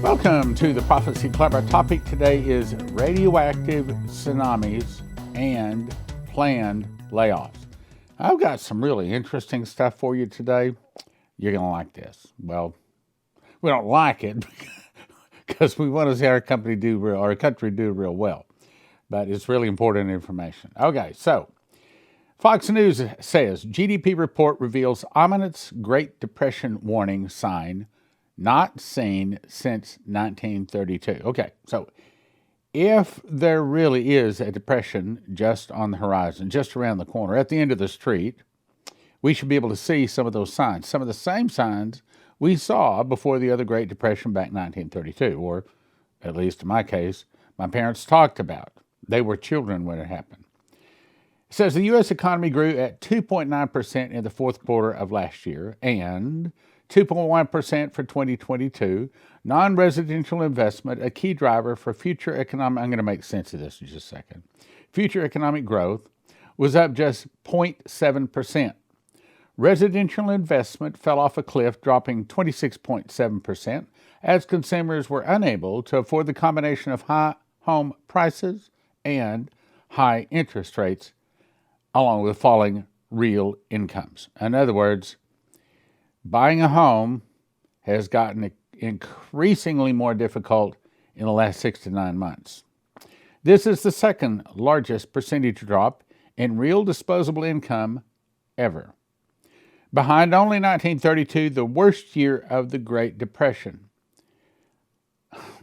Welcome to the Prophecy Club. Our topic today is radioactive tsunamis and planned layoffs. I've got some really interesting stuff for you today. You're going to like this. Well, we don't like it because we want to see our country do real well. But it's really important information. Okay, so Fox News says GDP report reveals ominous Great Depression warning sign not seen since 1932. Okay, so if there really is a depression just on the horizon, just around the corner, at the end of the street, we should be able to see some of those signs, some of the same signs we saw before the other Great Depression back in 1932, or at least in my case, my parents talked about. They were children when it happened. It says the U.S. economy grew at 2.9% in the fourth quarter of last year and 2.1% for 2022. Non-residential investment, a key driver for future economic, I'm going to make sense of this in just a second. Future economic growth was up just 0.7%. Residential investment fell off a cliff, dropping 26.7%, as consumers were unable to afford the combination of high home prices and high interest rates, along with falling real incomes. In other words, buying a home has gotten increasingly more difficult in the last 6 to 9 months. This is the second largest percentage drop in real disposable income ever, behind only 1932, the worst year of the Great Depression.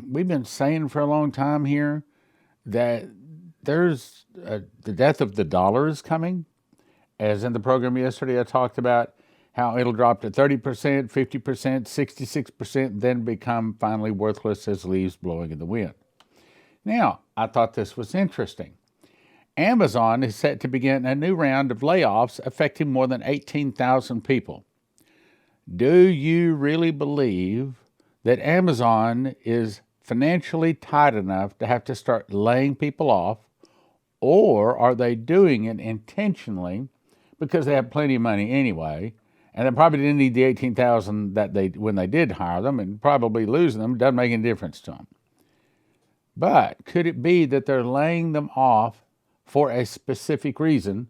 We've been saying for a long time here that there's the death of the dollar is coming. As in the program yesterday, I talked about how it'll drop to 30%, 50%, 66%, then become finally worthless as leaves blowing in the wind. Now, I thought this was interesting. Amazon is set to begin a new round of layoffs affecting more than 18,000 people. Do you really believe that Amazon is financially tight enough to have to start laying people off, or are they doing it intentionally because they have plenty of money anyway, and they probably didn't need the 18,000 that when they did hire them, and probably losing them doesn't make any difference to them? But could it be that they're laying them off for a specific reason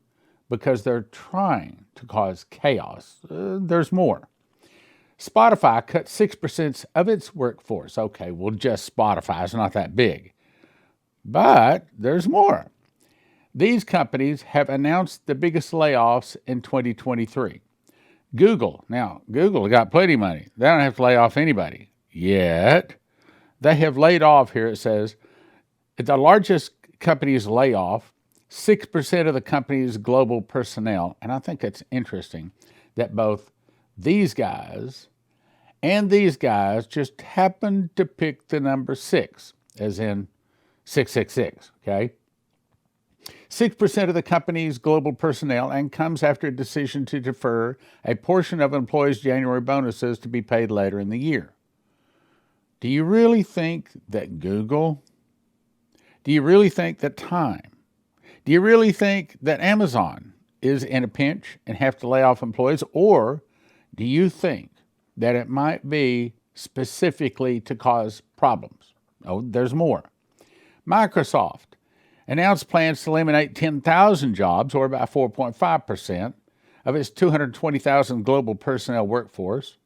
because they're trying to cause chaos? There's more. Spotify cut 6% of its workforce. Okay, well, just Spotify is not that big. But there's more. These companies have announced the biggest layoffs in 2023. Google got plenty of money. They don't have to lay off anybody yet. They have laid off, here it says, the largest company's layoff 6% of the company's global personnel. And I think it's interesting that both these guys and these guys just happened to pick the number 6, as in 666, okay? 6% of the company's global personnel, and comes after a decision to defer a portion of employees' January bonuses to be paid later in the year. Do you really think that Google? Do you really think that Time? Do you really think that Amazon is in a pinch and have to lay off employees? Or do you think that it might be specifically to cause problems? Oh, there's more. Microsoft announced plans to eliminate 10,000 jobs, or about 4.5% of its 220,000 global personnel workforce.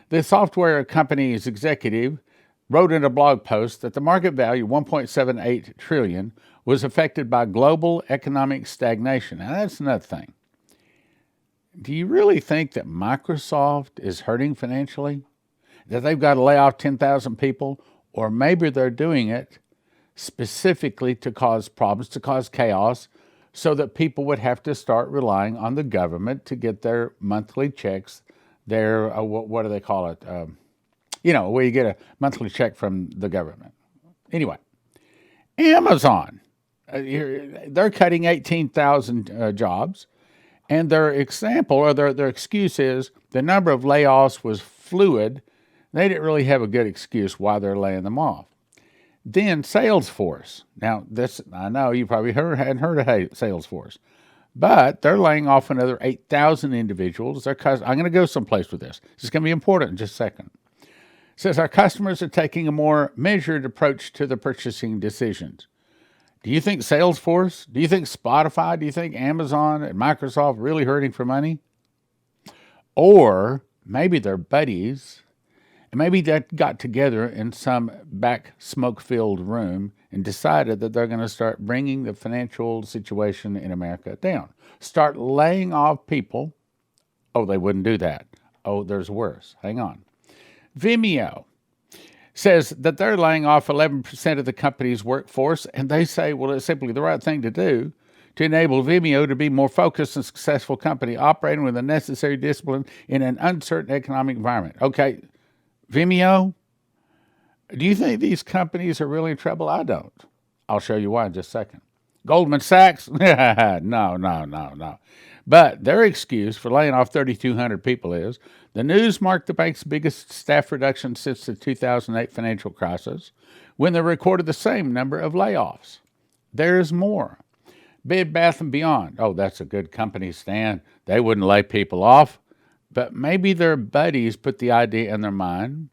The software company's executive wrote in a blog post that the market value, $1.78 trillion, was affected by global economic stagnation. Now, that's another thing. Do you really think that Microsoft is hurting financially? That they've got to lay off 10,000 people? Or maybe they're doing it specifically to cause problems, to cause chaos, so that people would have to start relying on the government to get their monthly checks, their, what do they call it? Where you get a monthly check from the government. Anyway, Amazon, they're cutting 18,000 jobs, and their example, or their excuse is the number of layoffs was fluid. They didn't really have a good excuse why they're laying them off. Then Salesforce. Now, this, I know you probably hadn't heard of Salesforce, but they're laying off another 8,000 individuals. I'm going to go someplace with this. This is going to be important in just a second. says our customers are taking a more measured approach to the purchasing decisions. Do you think Salesforce, do you think Spotify, do you think Amazon and Microsoft really hurting for money? Or maybe they're buddies, and maybe they got together in some back smoke-filled room and decided that they're going to start bringing the financial situation in America down. Start laying off people. Oh, they wouldn't do that. Oh, there's worse. Hang on. Vimeo says that they're laying off 11% of the company's workforce, and they say, well, it's simply the right thing to do to enable Vimeo to be a more focused and successful company operating with the necessary discipline in an uncertain economic environment. Okay, Vimeo, do you think these companies are really in trouble? I don't. I'll show you why in just a second. Goldman Sachs? No. But their excuse for laying off 3,200 people is the news marked the bank's biggest staff reduction since the 2008 financial crisis, when they recorded the same number of layoffs. There's more. Bed Bath & Beyond. Oh, that's a good company, Stan. They wouldn't lay people off. But maybe their buddies put the idea in their mind.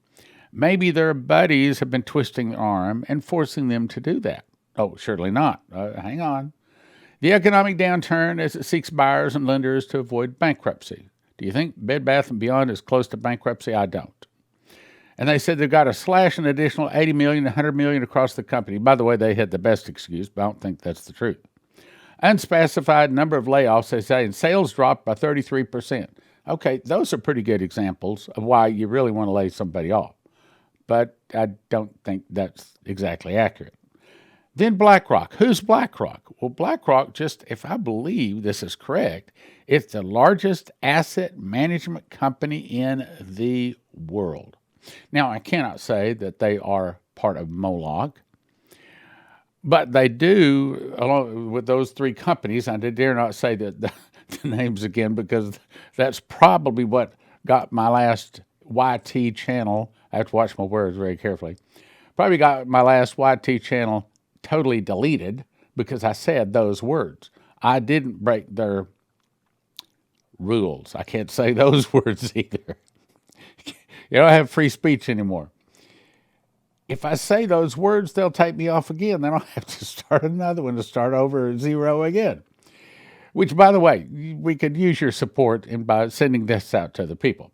Maybe their buddies have been twisting their arm and forcing them to do that. Oh, surely not. Hang on. The economic downturn as it seeks buyers and lenders to avoid bankruptcy. Do you think Bed Bath & Beyond is close to bankruptcy? I don't. And they said they've got to slash an additional $80 million, $100 million across the company. By the way, they had the best excuse, but I don't think that's the truth. Unspecified number of layoffs, they say, and sales dropped by 33%. Okay, those are pretty good examples of why you really want to lay somebody off. But I don't think that's exactly accurate. Then BlackRock. Who's BlackRock? Well, BlackRock, just if I believe this is correct, it's the largest asset management company in the world. Now, I cannot say that they are part of Moloch, but they do, along with those three companies, and I dare not say that the names again because that's probably what got my last YT channel. I have to watch my words very carefully. Probably got my last YT channel totally deleted because I said those words. I didn't break their rules. I can't say those words either. You don't have free speech anymore. If I say those words, they'll take me off again. Then I'll have to start another one to start over at zero again. Which, by the way, we could use your support by sending this out to the people.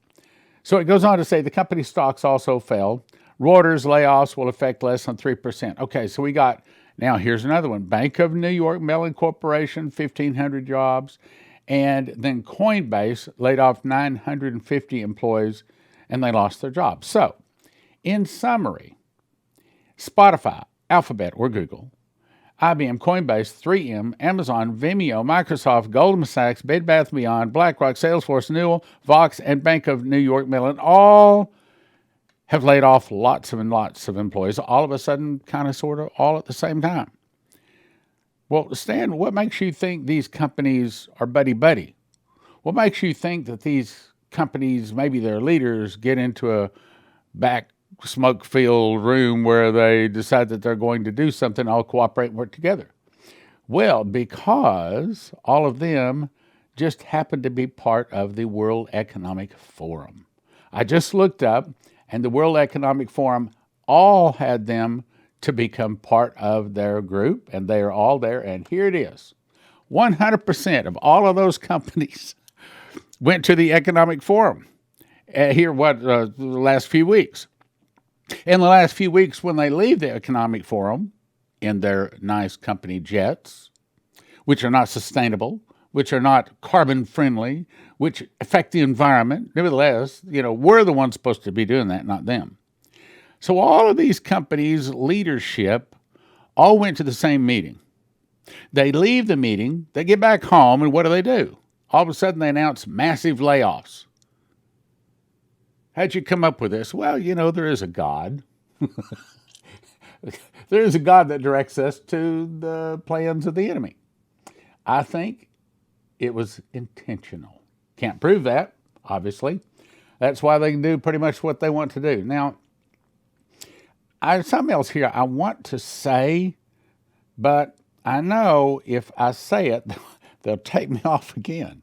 So it goes on to say the company stocks also fell. Reuters layoffs will affect less than 3%. Okay, so we got, now here's another one. Bank of New York Mellon Corporation, 1,500 jobs. And then Coinbase laid off 950 employees and they lost their jobs. So, in summary, Spotify, Alphabet or Google, IBM, Coinbase, 3M, Amazon, Vimeo, Microsoft, Goldman Sachs, Bed Bath & Beyond, BlackRock, Salesforce, Newell, Vox, and Bank of New York Mellon all have laid off lots and lots of employees, all of a sudden, kind of, sort of, all at the same time. Well, Stan, what makes you think these companies are buddy-buddy? What makes you think that these companies, maybe their leaders, get into a back smoke-filled room where they decide that they're going to do something, all cooperate and work together? Well, because all of them just happen to be part of the World Economic Forum. I just looked up, and the World Economic Forum all had them to become part of their group, and they are all there, and here it is. 100% of all of those companies went to the Economic Forum the last few weeks. In the last few weeks, when they leave the Economic Forum in their nice company jets, which are not sustainable, which are not carbon friendly, which affect the environment, nevertheless, we're the ones supposed to be doing that, not them. So all of these companies' leadership all went to the same meeting. They leave the meeting, they get back home, and what do? All of a sudden, they announce massive layoffs. How'd you come up with this? Well, there is a God. There is a God that directs us to the plans of the enemy. I think it was intentional. Can't prove that, obviously. That's why they can do pretty much what they want to do. Now, I have something else here I want to say, but I know if I say it, they'll take me off again.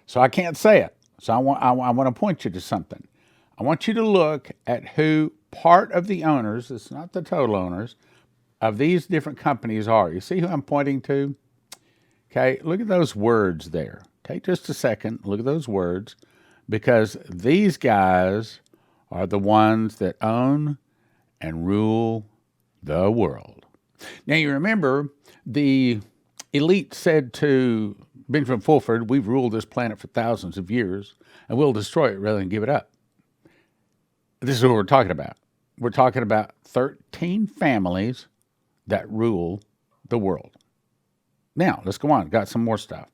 So I can't say it. So I want to point you to something. I want you to look at who part of the owners, it's not the total owners, of these different companies are. You see who I'm pointing to? Okay, look at those words there. Take just a second, look at those words, because these guys are the ones that own and rule the world. Now, you remember the elite said to Benjamin Fulford, we've ruled this planet for thousands of years, and we'll destroy it rather than give it up. This is what we're talking about. We're talking about 13 families that rule the world. Now, let's go on. Got some more stuff.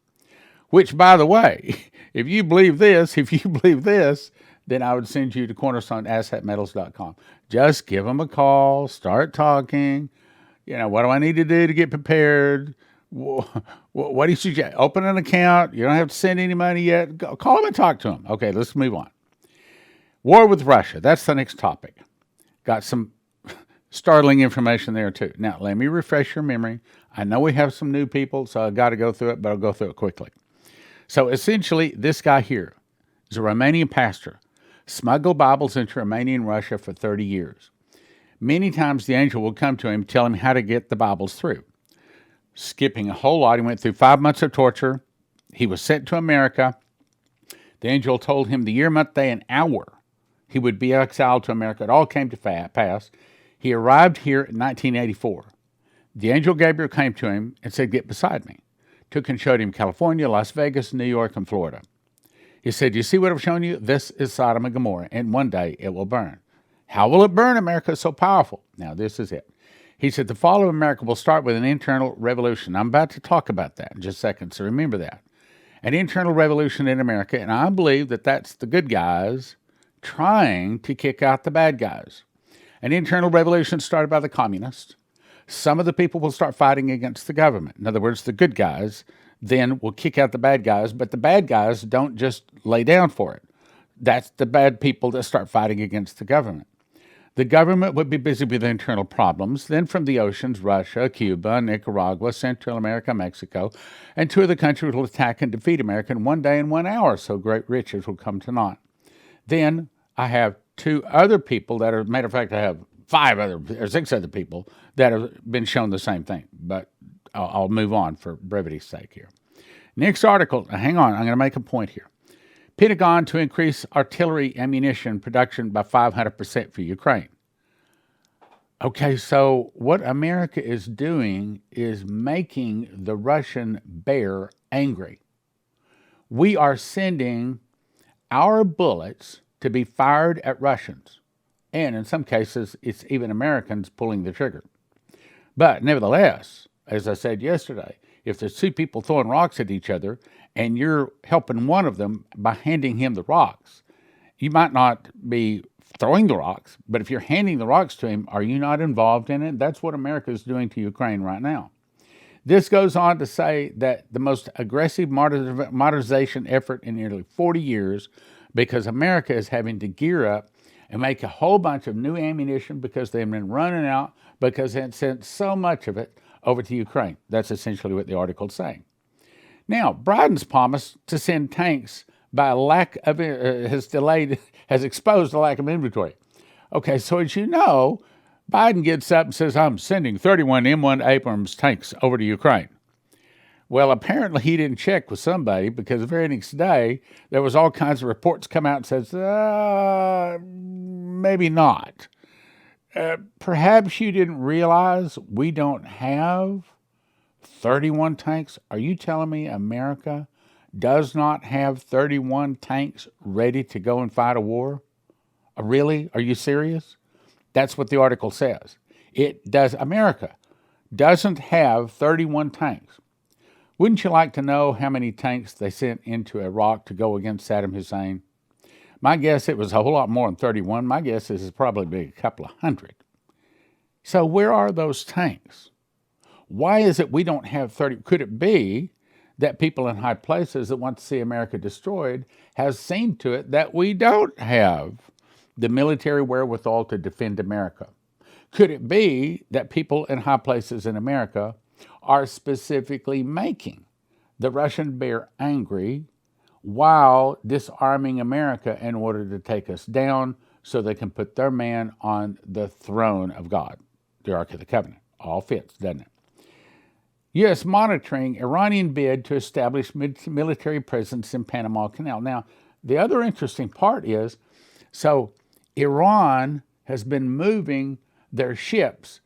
Which, by the way, if you believe this, then I would send you to Cornerstone, askstan.com. Just give them a call, start talking. What do I need to do to get prepared? What do you suggest? Open an account. You don't have to send any money yet. Call them and talk to them. Okay, let's move on. War with Russia. That's the next topic. Got some startling information there, too. Now, let me refresh your memory. I know we have some new people, so I've got to go through it, but I'll go through it quickly. So, essentially, this guy here is a Romanian pastor, smuggled Bibles into Romania and Russia for 30 years. Many times the angel will come to him, tell him how to get the Bibles through. Skipping a whole lot, he went through 5 months of torture. He was sent to America. The angel told him the year, month, day, and hour he would be exiled to America. It all came to pass. He arrived here in 1984. The angel Gabriel came to him and said, get beside me. Took and showed him California, Las Vegas, New York, and Florida. He said, you see what I've shown you? This is Sodom and Gomorrah, and one day it will burn. How will it burn? America is so powerful. Now, this is it. He said, the fall of America will start with an internal revolution. I'm about to talk about that in just a second, so remember that. An internal revolution in America, and I believe that that's the good guys trying to kick out the bad guys. An internal revolution started by the communists. Some of the people will start fighting against the government. In other words, the good guys then will kick out the bad guys, but the bad guys don't just lay down for it. That's the bad people that start fighting against the government. The government would be busy with internal problems. Then from the oceans, Russia, Cuba, Nicaragua, Central America, Mexico, and 2 of the countries will attack and defeat America in 1 day and 1 hour, so great riches will come to naught. Then I have 2 other people that are, matter of fact, I have 6 other people that have been shown the same thing, but I'll move on for brevity's sake here. Next article, hang on, I'm going to make a point here. Pentagon to increase artillery ammunition production by 500% for Ukraine. Okay, so what America is doing is making the Russian bear angry. We are sending our bullets to be fired at Russians. And in some cases, it's even Americans pulling the trigger. But nevertheless, as I said yesterday, if there's 2 people throwing rocks at each other and you're helping one of them by handing him the rocks, you might not be throwing the rocks, but if you're handing the rocks to him, are you not involved in it? That's what America is doing to Ukraine right now. This goes on to say that the most aggressive modernization effort in nearly 40 years, because America is having to gear up and make a whole bunch of new ammunition because they've been running out because they sent so much of it over to Ukraine. That's essentially what the article is saying. Now, Biden's promise to send tanks by lack of has exposed a lack of inventory. Okay, so as you know, Biden gets up and says, I'm sending 31 M1 Abrams tanks over to Ukraine. Well, apparently he didn't check with somebody because the very next day, there was all kinds of reports come out and says, maybe not. Perhaps you didn't realize we don't have 31 tanks. Are you telling me America does not have 31 tanks ready to go and fight a war? Really? Are you serious? That's what the article says. America doesn't have 31 tanks. Wouldn't you like to know how many tanks they sent into Iraq to go against Saddam Hussein? My guess it was a whole lot more than 31. My guess is it's probably a couple of hundred. So where are those tanks? Why is it we don't have 30? Could it be that people in high places that want to see America destroyed has seen to it that we don't have the military wherewithal to defend America? Could it be that people in high places in America are specifically making the Russian bear angry while disarming America in order to take us down so they can put their man on the throne of God, the Ark of the Covenant. All fits, doesn't it? U.S. monitoring Iranian bid to establish military presence in Panama Canal. Now, the other interesting part is, so Iran has been moving their ships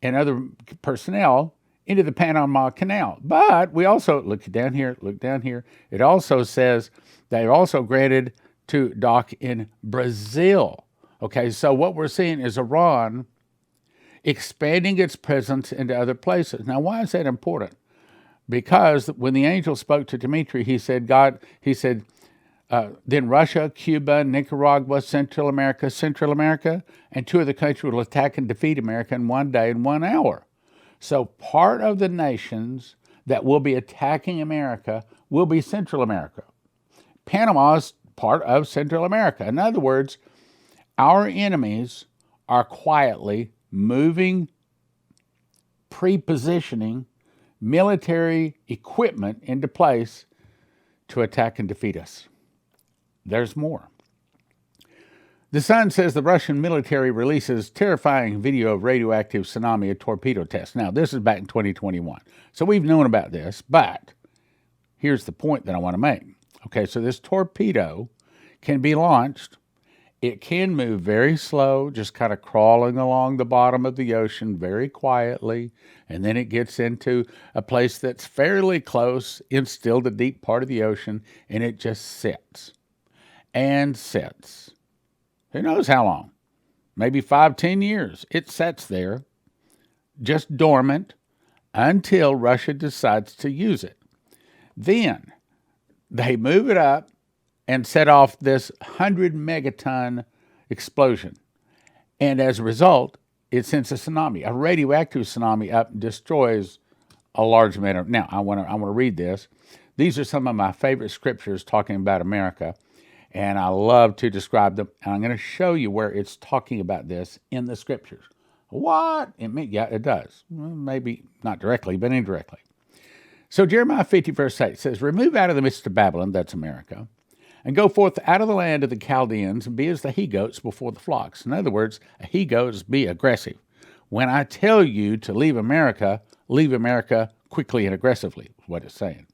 and other personnel into the Panama Canal. But we also, look down here, it also says they're also granted to dock in Brazil. Okay, so what we're seeing is Iran expanding its presence into other places. Now, why is that important? Because when the angel spoke to Dmitri, he said, then Russia, Cuba, Nicaragua, Central America, and 2 of the countries will attack and defeat America in 1 day and 1 hour. So part of the nations that will be attacking America will be Central America. Panama is part of Central America. In other words, our enemies are quietly moving, pre-positioning military equipment into place to attack and defeat us. There's more. The Sun says the Russian military releases terrifying video of radioactive tsunami, a torpedo test. Now, this is back in 2021. So we've known about this, but here's the point that I want to make. Okay, so this torpedo can be launched. It can move very slow, just kind of crawling along the bottom of the ocean very quietly, and then it gets into a place that's fairly close in still the deep part of the ocean, and it just sits and sits. Who knows how long? Maybe 5-10 years. It sits there, just dormant, until Russia decides to use it. Then they move it up and set off this 100 megaton explosion. And as a result, it sends a tsunami, a radioactive tsunami up and destroys a large amount of... Now, I want to read this. These are some of my favorite scriptures talking about America, and I love to describe them. And I'm going to show you where it's talking about this in the scriptures. What? Yeah, it does. Well, maybe not directly, but indirectly. So Jeremiah 50, verse 8 says, "Remove out of the midst of Babylon," that's America, "and go forth out of the land of the Chaldeans, and be as the he-goats before the flocks." In other words, a he-goat is be aggressive. When I tell you to leave America quickly and aggressively, is what it's saying.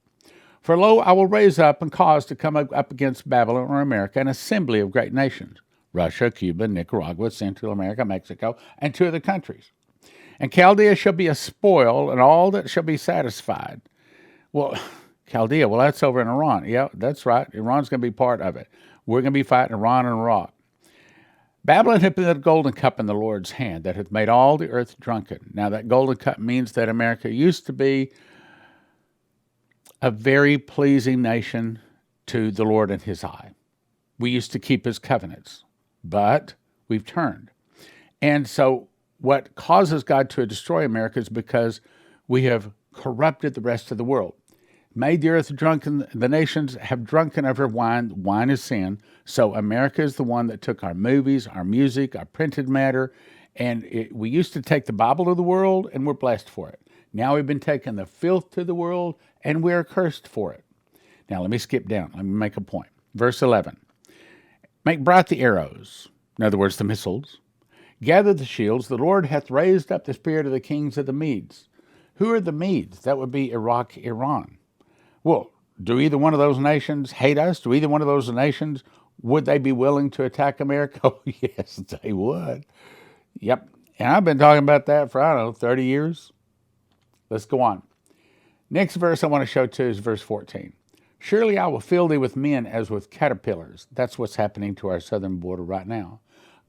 "For lo, I will raise up and cause to come up against Babylon or America an assembly of great nations, Russia, Cuba, Nicaragua, Central America, Mexico, and 2 other countries. And Chaldea shall be a spoil, and all that shall be satisfied." Well, Chaldea, well, that's over in Iran. Yeah, that's right. Iran's going to be part of it. We're going to be fighting Iran and Iraq. "Babylon hath been the golden cup in the Lord's hand that hath made all the earth drunken." Now, that golden cup means that America used to be a very pleasing nation to the Lord in his eye. We used to keep his covenants, but we've turned. And so what causes God to destroy America is because we have corrupted the rest of the world. Made the earth drunken, the nations have drunken of her wine. Wine is sin. So America is the one that took our movies, our music, our printed matter, and we used to take the Bible to the world, and we're blessed for it. Now we've been taking the filth to the world, and we're cursed for it. Now let me skip down. Let me make a point. Verse 11. "Make bright the arrows," in other words, the missiles. "Gather the shields. The Lord hath raised up the spirit of the kings of the Medes." Who are the Medes? That would be Iraq, Iran. Well, do either one of those nations hate us? Do either one of those nations, would they be willing to attack America? Oh, yes, they would. Yep. And I've been talking about that for, 30 years. Let's go on. Next verse I want to show to is verse 14. "Surely I will fill thee with men as with caterpillars." That's what's happening to our southern border right now.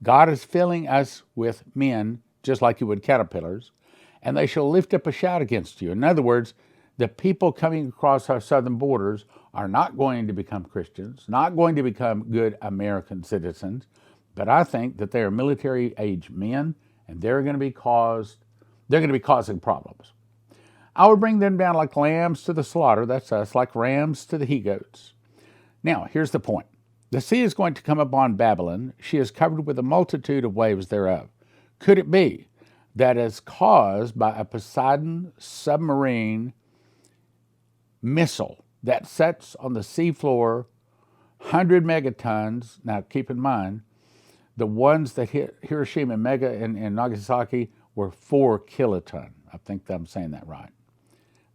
God is filling us with men just like you would caterpillars, and they shall lift up a shout against you. In other words, the people coming across our southern borders are not going to become Christians, not going to become good American citizens, but I think that they are military-age men, and they're going to be causing problems. "I will bring them down like lambs to the slaughter," that's us, "like rams to the he-goats." Now, here's the point. The sea is going to come upon Babylon. She is covered with a multitude of waves thereof. Could it be that is caused by a Poseidon submarine missile that sets on the seafloor, 100 megatons. Now, keep in mind, the ones that hit Hiroshima and Nagasaki were 4 kiloton. I think I'm saying that right.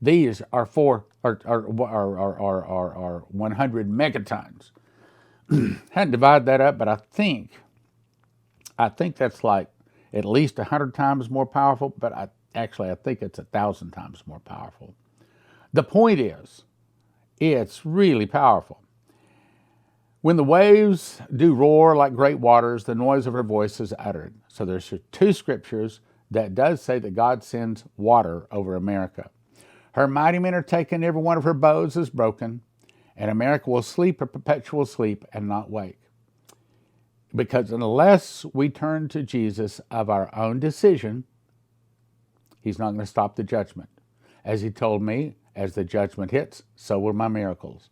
These are 100 megatons. Hadn't divided that up, but I think that's like at least 100 times more powerful, but I think it's 1,000 times more powerful. The point is, it's really powerful. When the waves do roar like great waters, the noise of her voice is uttered. So there's 2 scriptures that does say that God sends water over America. Her mighty men are taken, every one of her bows is broken, and America will sleep a perpetual sleep and not wake. Because unless we turn to Jesus of our own decision, he's not going to stop the judgment. As he told me, as the judgment hits, so will my miracles.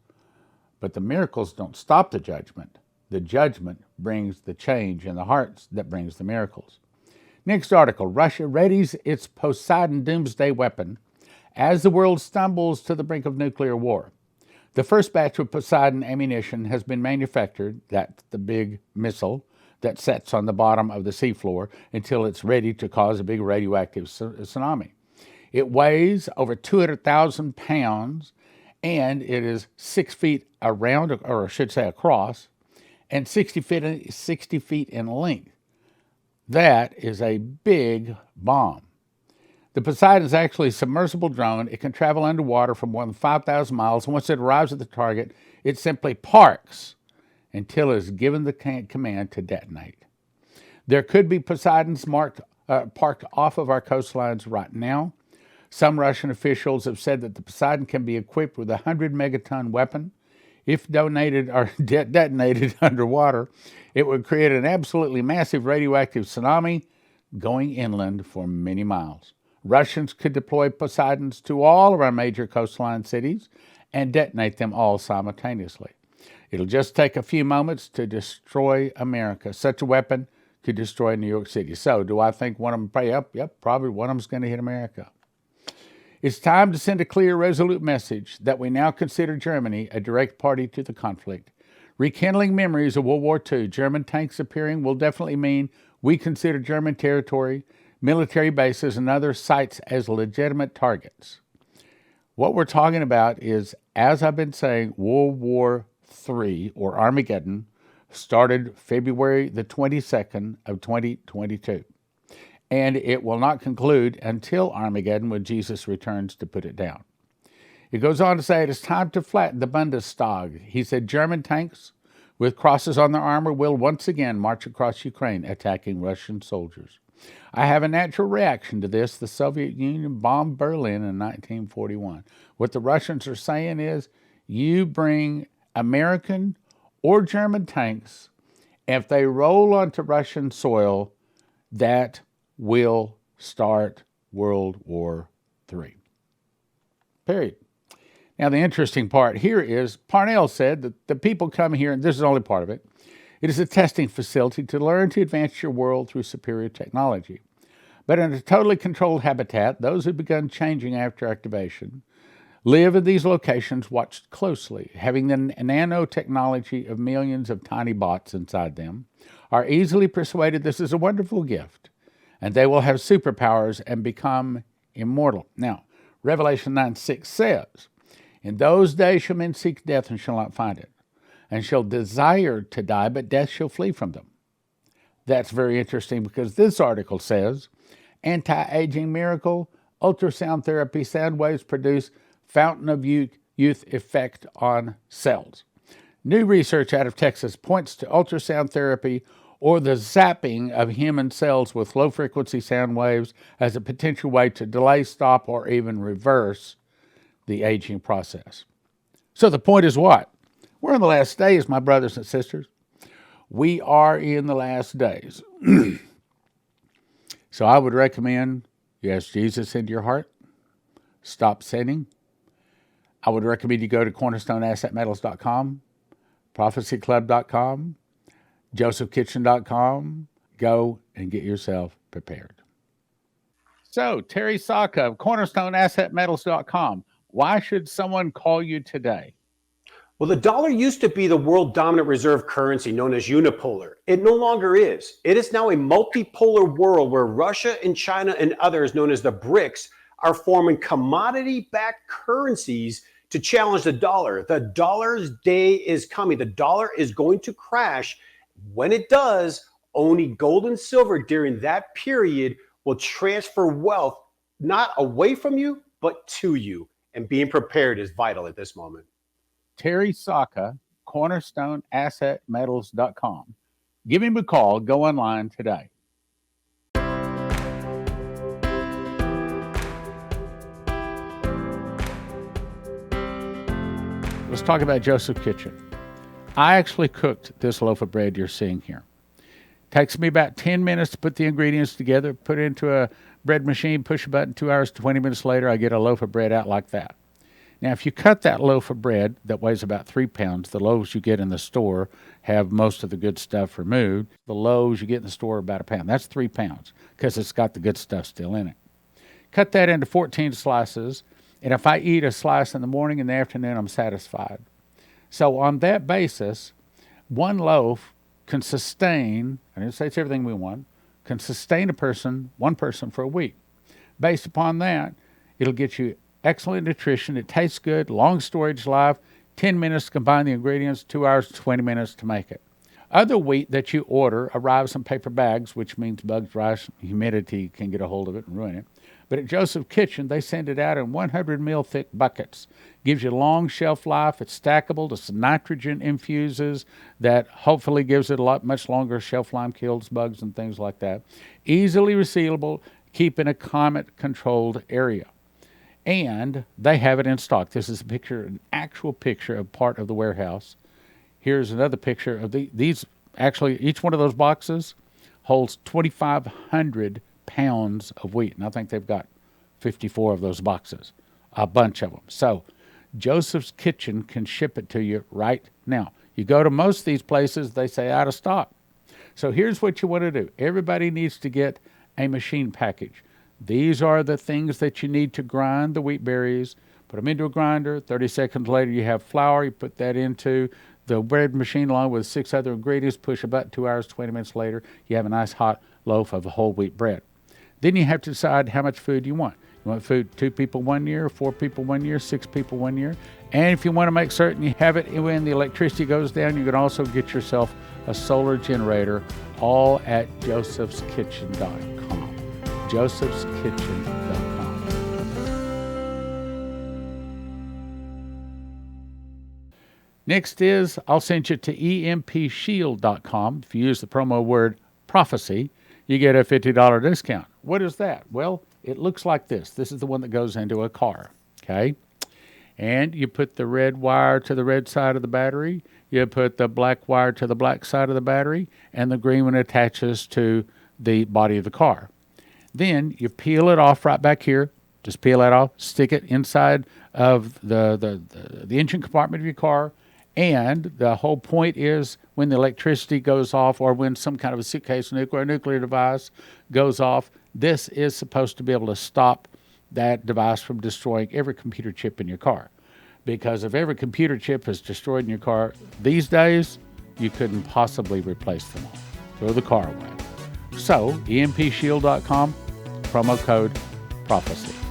But the miracles don't stop the judgment. The judgment brings the change in the hearts that brings the miracles. Next article, Russia readies its Poseidon Doomsday weapon as the world stumbles to the brink of nuclear war. The first batch of Poseidon ammunition has been manufactured, that's the big missile that sets on the bottom of the seafloor until it's ready to cause a big radioactive tsunami. It weighs over 200,000 pounds, and it is 6 feet around, or I should say across, and 60 feet in length. That is a big bomb. The Poseidon is actually a submersible drone. It can travel underwater for more than 5,000 miles. And once it arrives at the target, it simply parks until it is given the command to detonate. There could be Poseidons parked off of our coastlines right now. Some Russian officials have said that the Poseidon can be equipped with a 100 megaton weapon. If detonated underwater, it would create an absolutely massive radioactive tsunami going inland for many miles. Russians could deploy Poseidons to all of our major coastline cities and detonate them all simultaneously. It'll just take a few moments to destroy America. Such a weapon could destroy New York City. So, do I think one of them, probably one of them's going to hit America. It's time to send a clear, resolute message that we now consider Germany a direct party to the conflict. Rekindling memories of World War II, German tanks appearing will definitely mean we consider German territory, military bases, and other sites as legitimate targets. What we're talking about is, as I've been saying, World War III, or Armageddon, started February the 22nd of 2022. And it will not conclude until Armageddon, when Jesus returns to put it down. It goes on to say, it is time to flatten the Bundestag. He said German tanks with crosses on their armor will once again march across Ukraine, attacking Russian soldiers. I have a natural reaction to this. The Soviet Union bombed Berlin in 1941. What the Russians are saying is, you bring American or German tanks, if they roll onto Russian soil, that will start World War III. Period. Now, the interesting part here is Parnell said that the people come here, and this is only part of it, it is a testing facility to learn to advance your world through superior technology. But in a totally controlled habitat, those who begun changing after activation live in these locations watched closely, having the nanotechnology of millions of tiny bots inside them, are easily persuaded this is a wonderful gift, and they will have superpowers and become immortal. Now, Revelation 9:6 says, in those days shall men seek death and shall not find it, and shall desire to die, but death shall flee from them. That's very interesting because this article says, anti-aging miracle, ultrasound therapy, sound waves produce fountain of youth effect on cells. New research out of Texas points to ultrasound therapy or the zapping of human cells with low-frequency sound waves as a potential way to delay, stop, or even reverse the aging process. So the point is what? We're in the last days, my brothers and sisters. We are in the last days. So I would recommend you ask Jesus into your heart. Stop sinning. I would recommend you go to cornerstoneassetmetals.com, prophecyclub.com, josephkitchen.com. Go and get yourself prepared. So, Terry Saka of cornerstoneassetmetals.com. Why should someone call you today? Well, the dollar used to be the world dominant reserve currency known as unipolar. It no longer is. It is now a multipolar world where Russia and China and others known as the BRICS are forming commodity-backed currencies to challenge the dollar. The dollar's day is coming. The dollar is going to crash. When it does, owning gold and silver during that period will transfer wealth not away from you, but to you. And being prepared is vital at this moment. Terry Saka, Cornerstone AssetMetals.com. Give him a call. Go online today. Let's talk about Joseph's Kitchen. I actually cooked this loaf of bread you're seeing here. Takes me about 10 minutes to put the ingredients together, put it into a bread machine, push a button, 2 hours, 20 minutes later, I get a loaf of bread out like that. Now, if you cut that loaf of bread that weighs about 3 pounds, the loaves you get in the store have most of the good stuff removed. The loaves you get in the store are about 1 pound. That's 3 pounds because it's got the good stuff still in it. Cut that into 14 slices, and if I eat a slice in the morning and the afternoon, I'm satisfied. So on that basis, one loaf can sustain, I didn't say it's everything we want, can sustain one person for a week. Based upon that, it'll get you excellent nutrition. It tastes good, long storage life, 10 minutes to combine the ingredients, 2 hours, 20 minutes to make it. Other wheat that you order arrives in paper bags, which means bugs, rice, humidity can get a hold of it and ruin it. But at Joseph's Kitchen, they send it out in 100 mil thick buckets. Gives you long shelf life. It's stackable. It's nitrogen infuses that hopefully gives it much longer shelf life, kills bugs and things like that. Easily resealable, keep in a climate-controlled area. And they have it in stock. This is a picture, an actual picture of part of the warehouse. Here's another picture of these. Actually, each one of those boxes holds 2,500 pounds of wheat. And I think they've got 54 of those boxes, a bunch of them. So Joseph's Kitchen can ship it to you right now. You go to most of these places, they say out of stock. So here's what you want to do. Everybody needs to get a machine package. These are the things that you need to grind the wheat berries. Put them into a grinder. 30 seconds later, you have flour. You put that into the bread machine along with 6 other ingredients. Push about 2 hours, 20 minutes later, you have a nice hot loaf of whole wheat bread. Then you have to decide how much food you want. You want food 2 people 1 year, 4 people 1 year, 6 people 1 year. And if you want to make certain you have it when the electricity goes down, you can also get yourself a solar generator, all at josephskitchen.com. josephskitchen.com. Next is, I'll send you to EMPShield.com. If you use the promo word prophecy, you get a $50 discount. What is that? Well, it looks like this. This is the one that goes into a car, okay? And you put the red wire to the red side of the battery, you put the black wire to the black side of the battery, and the green one attaches to the body of the car. Then you peel it off right back here. Just peel that off, stick it inside of the engine compartment of your car. And the whole point is when the electricity goes off or when some kind of a suitcase nuclear device goes off, this is supposed to be able to stop that device from destroying every computer chip in your car. Because if every computer chip is destroyed in your car these days, you couldn't possibly replace them all. Throw the car away. So, EMPShield.com, promo code PROPHECY.